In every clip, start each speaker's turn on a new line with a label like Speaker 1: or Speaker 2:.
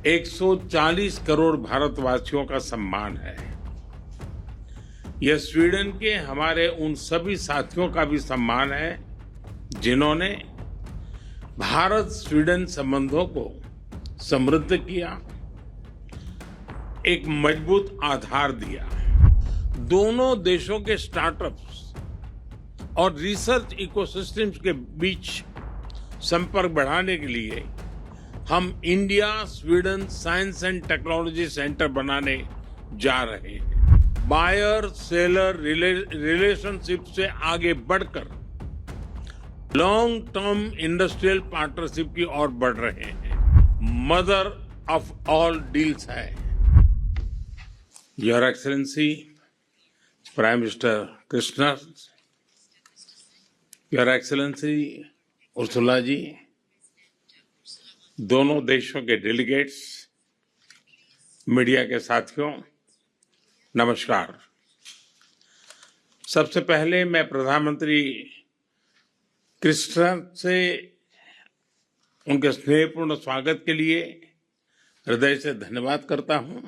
Speaker 1: 140 करोड़ भारतवासियों का सम्मान है। यह स्वीडन के हमारे उन सभी साथियों का भी सम्मान है जिन्होंने भारत स्वीडन संबंधों को समृद्ध किया, एक मजबूत आधार दिया। दोनों देशों के स्टार्टअप्स और रिसर्च इकोसिस्टम्स के बीच संपर्क बढ़ाने के लिए हम India Sweden science and technology centre बनाने जा रहे हैं। बायर सेलर रिलेशनशिप से आगे बढ़कर लॉन्ग टर्म इंडस्ट्रियल पार्टनरशिप की ओर बढ़ रहे हैं। मदर ऑफ ऑल डील्स है। Your excellency prime minister Krishna, your excellency Ursula ji, दोनों देशों के डेलीगेट्स, मीडिया के साथियों, नमस्कार। सबसे पहले मैं प्रधानमंत्री कृष्णा से उनके स्नेहपूर्ण स्वागत के लिए हृदय से धन्यवाद करता हूं।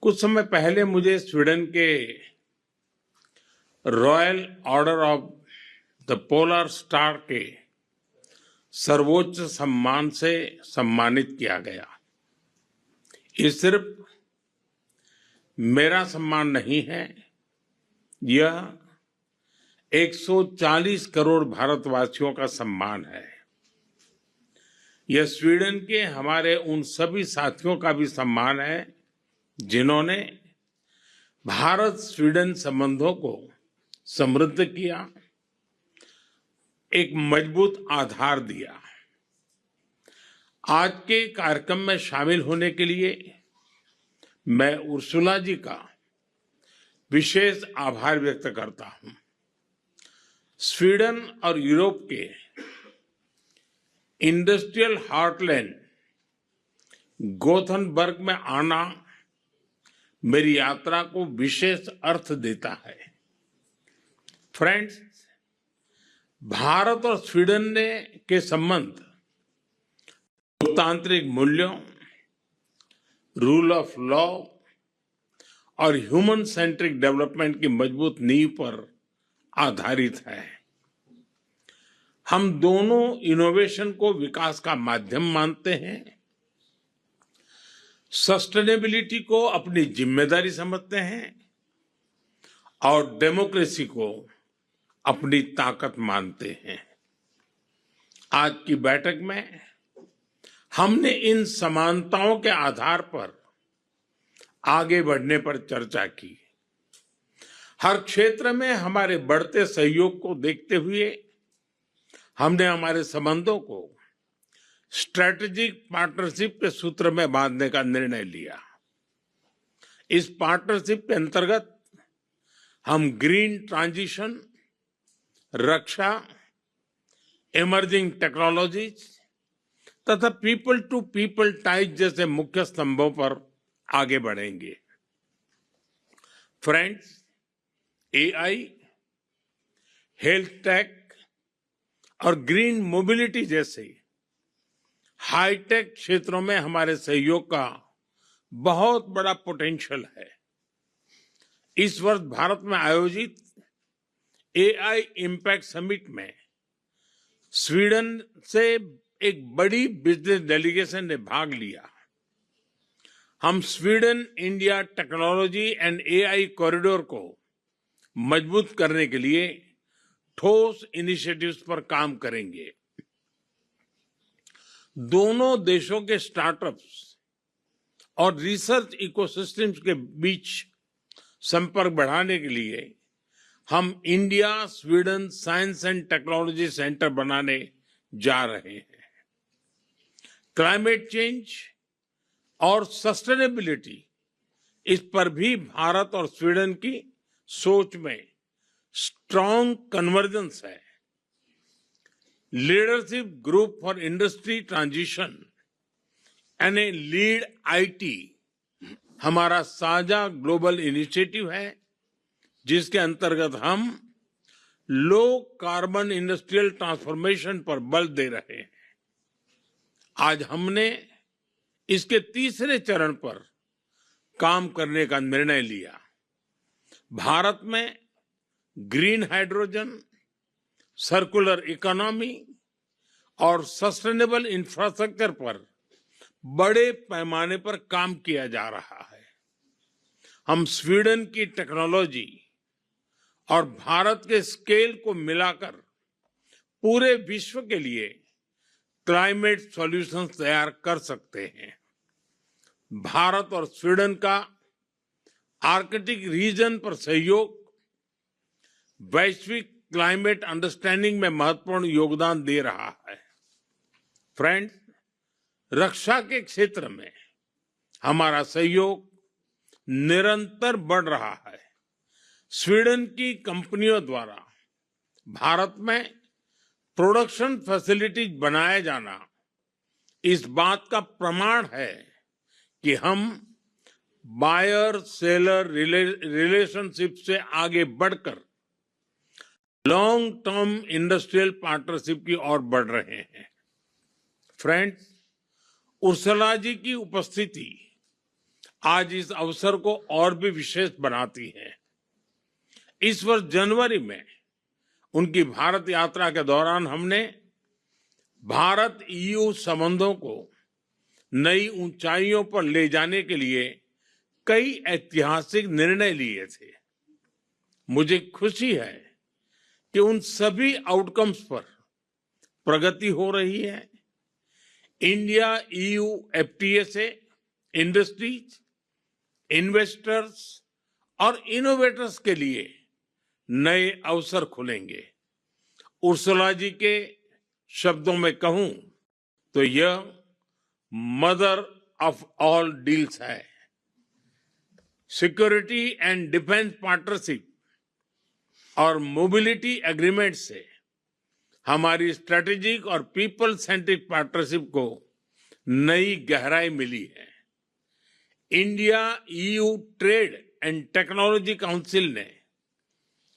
Speaker 1: कुछ समय पहले मुझे स्वीडन के royal order of the polar star के सर्वोच्च सम्मान से सम्मानित किया गया। ये सिर्फ मेरा सम्मान नहीं है, यह 140 करोड़ भारतवासियों का सम्मान है। यह स्वीडन के हमारे उन सभी साथियों का भी सम्मान है जिन्होंने भारत स्वीडन संबंधों को समृद्ध किया, एक मजबूत आधार दिया। आज के कार्यक्रम में शामिल होने के लिए मैं उर्सुला जी का विशेष आभार व्यक्त करता हूं। स्वीडन और यूरोप के इंडस्ट्रियल हार्टलैंड गोथनबर्ग में आना मेरी यात्रा को विशेष अर्थ देता है। फ्रेंड्स, भारत और स्वीडन के संबंध लोकतांत्रिक मूल्यों, रूल ऑफ लॉ और ह्यूमन सेंट्रिक डेवलपमेंट की मजबूत नींव पर आधारित है। हम दोनों इनोवेशन को विकास का माध्यम मानते हैं, सस्टेनेबिलिटी को अपनी जिम्मेदारी समझते हैं और डेमोक्रेसी को अपनी ताकत मानते हैं। आज की बैठक में हमने इन समानताओं के आधार पर आगे बढ़ने पर चर्चा की। हर क्षेत्र में हमारे बढ़ते सहयोग को देखते हुए हमने हमारे संबंधों को स्ट्रेटेजिक पार्टनरशिप के सूत्र में बांधने का निर्णय लिया। इस पार्टनरशिप के अंतर्गत हम ग्रीन ट्रांजिशन, रक्षा, इमर्जिंग टेक्नोलॉजीज तथा पीपल टू पीपल टाइज जैसे मुख्य स्तंभों पर आगे बढ़ेंगे। फ्रेंड्स, एआई, हेल्थ टेक और ग्रीन मोबिलिटी जैसे हाईटेक क्षेत्रों में हमारे सहयोग का बहुत बड़ा पोटेंशियल है। इस वर्ष भारत में आयोजित एआई इम्पैक्ट समिट में स्वीडन से एक बड़ी बिजनेस डेलीगेशन ने भाग लिया। हम Sweden India technology and AI corridor को मजबूत करने के लिए ठोस इनिशिएटिव्स पर काम करेंगे। दोनों देशों के स्टार्टअप्स और रिसर्च इकोसिस्टम्स के बीच संपर्क बढ़ाने के लिए हम India Sweden science and technology centre बनाने जा रहे हैं। क्लाइमेट चेंज और सस्टेनेबिलिटी, इस पर भी भारत और स्वीडन की सोच में स्ट्रांग कन्वर्जेंस है। Leadership group for industry transition यानी लीड आईटी हमारा साझा ग्लोबल इनिशिएटिव है, जिसके अंतर्गत हम लो कार्बन इंडस्ट्रियल ट्रांसफॉर्मेशन पर बल दे रहे हैं। आज हमने इसके तीसरे चरण पर काम करने का निर्णय लिया। भारत में ग्रीन हाइड्रोजन, सर्कुलर इकोनॉमी और सस्टेनेबल इंफ्रास्ट्रक्चर पर बड़े पैमाने पर काम किया जा रहा है। हम स्वीडन की टेक्नोलॉजी और भारत के स्केल को मिलाकर पूरे विश्व के लिए क्लाइमेट सॉल्यूशंस तैयार कर सकते हैं। भारत और स्वीडन का आर्कटिक रीजन पर सहयोग वैश्विक क्लाइमेट अंडरस्टैंडिंग में महत्वपूर्ण योगदान दे रहा है। फ्रेंड्स, रक्षा के क्षेत्र में हमारा सहयोग निरंतर बढ़ रहा है। स्वीडन की कंपनियों द्वारा भारत में प्रोडक्शन फैसिलिटीज बनाया जाना इस बात का प्रमाण है कि हम बायर सेलर रिलेशनशिप से आगे बढ़कर लॉन्ग टर्म इंडस्ट्रियल पार्टनरशिप की ओर बढ़ रहे हैं। फ्रेंड्स, उर्सला जी की उपस्थिति आज इस अवसर को और भी विशेष बनाती है। इस वर्ष जनवरी में उनकी भारत यात्रा के दौरान हमने भारत ईयू संबंधों को नई ऊंचाइयों पर ले जाने के लिए कई ऐतिहासिक निर्णय लिए थे। मुझे खुशी है कि उन सभी आउटकम्स पर प्रगति हो रही है। इंडिया ईयू एफटीए से इंडस्ट्रीज, इन्वेस्टर्स और इनोवेटर्स के लिए नए अवसर खुलेंगे। उर्सला जी के शब्दों में कहूं तो यह मदर ऑफ ऑल डील्स है। सिक्योरिटी एंड डिफेंस पार्टनरशिप और मोबिलिटी एग्रीमेंट से हमारी स्ट्रेटेजिक और पीपल सेंट्रिक पार्टनरशिप को नई गहराई मिली है। India EU trade and technology council ने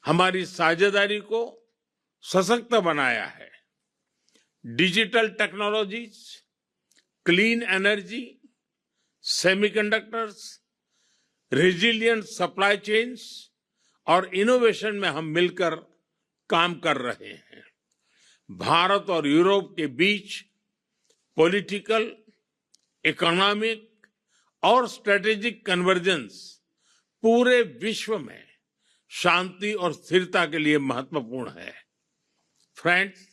Speaker 1: हमारी साझेदारी को सशक्त बनाया है। Digital technologies, clean energy, semiconductors, resilient supply chains और इनोवेशन में हम मिलकर काम कर रहे हैं। भारत और यूरोप के बीच पॉलिटिकल, इकोनॉमिक और स्ट्रेटेजिक कन्वर्जेंस पूरे विश्व में शांति और स्थिरता के लिए महत्वपूर्ण है। फ्रेंड्स,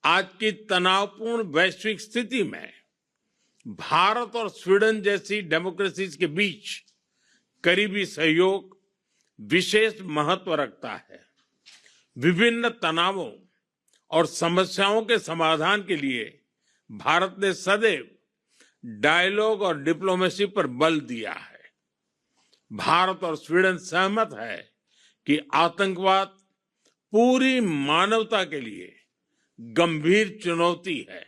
Speaker 1: आज की तनावपूर्ण वैश्विक स्थिति में भारत और स्वीडन जैसी डेमोक्रेसीज के बीच करीबी सहयोग विशेष महत्व रखता है। विभिन्न तनावों और समस्याओं के समाधान के लिए भारत ने सदैव डायलॉग और डिप्लोमेसी पर बल दिया है। भारत और स्वीडन सहमत है कि आतंकवाद पूरी मानवता के लिए गंभीर चुनौती है।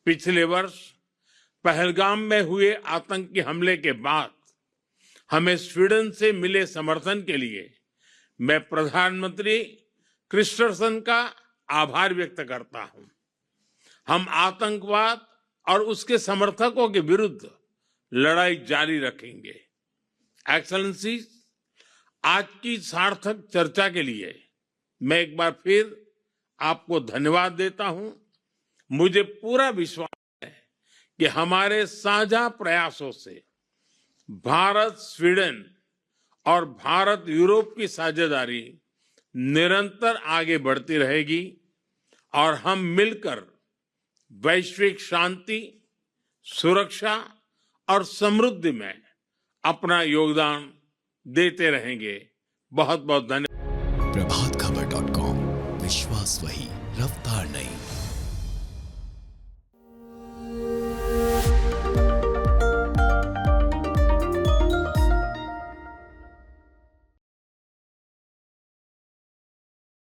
Speaker 1: पिछले वर्ष पहलगाम में हुए आतंकी हमले के बाद हमें स्वीडन से मिले समर्थन के लिए मैं प्रधानमंत्री क्रिस्टरसन का आभार व्यक्त करता हूं। हम आतंकवाद और उसके समर्थकों के विरुद्ध लड़ाई जारी रखेंगे। एक्सेलेंसीज, आज की सार्थक चर्चा के लिए मैं एक बार फिर आपको धन्यवाद देता हूं। मुझे पूरा विश्वास है कि हमारे साझा प्रयासों से भारत स्वीडन और भारत यूरोप की साझेदारी निरंतर आगे बढ़ती रहेगी और हम मिलकर वैश्विक शांति, सुरक्षा और समृद्धि में अपना योगदान देते रहेंगे। बहुत बहुत धन्यवाद।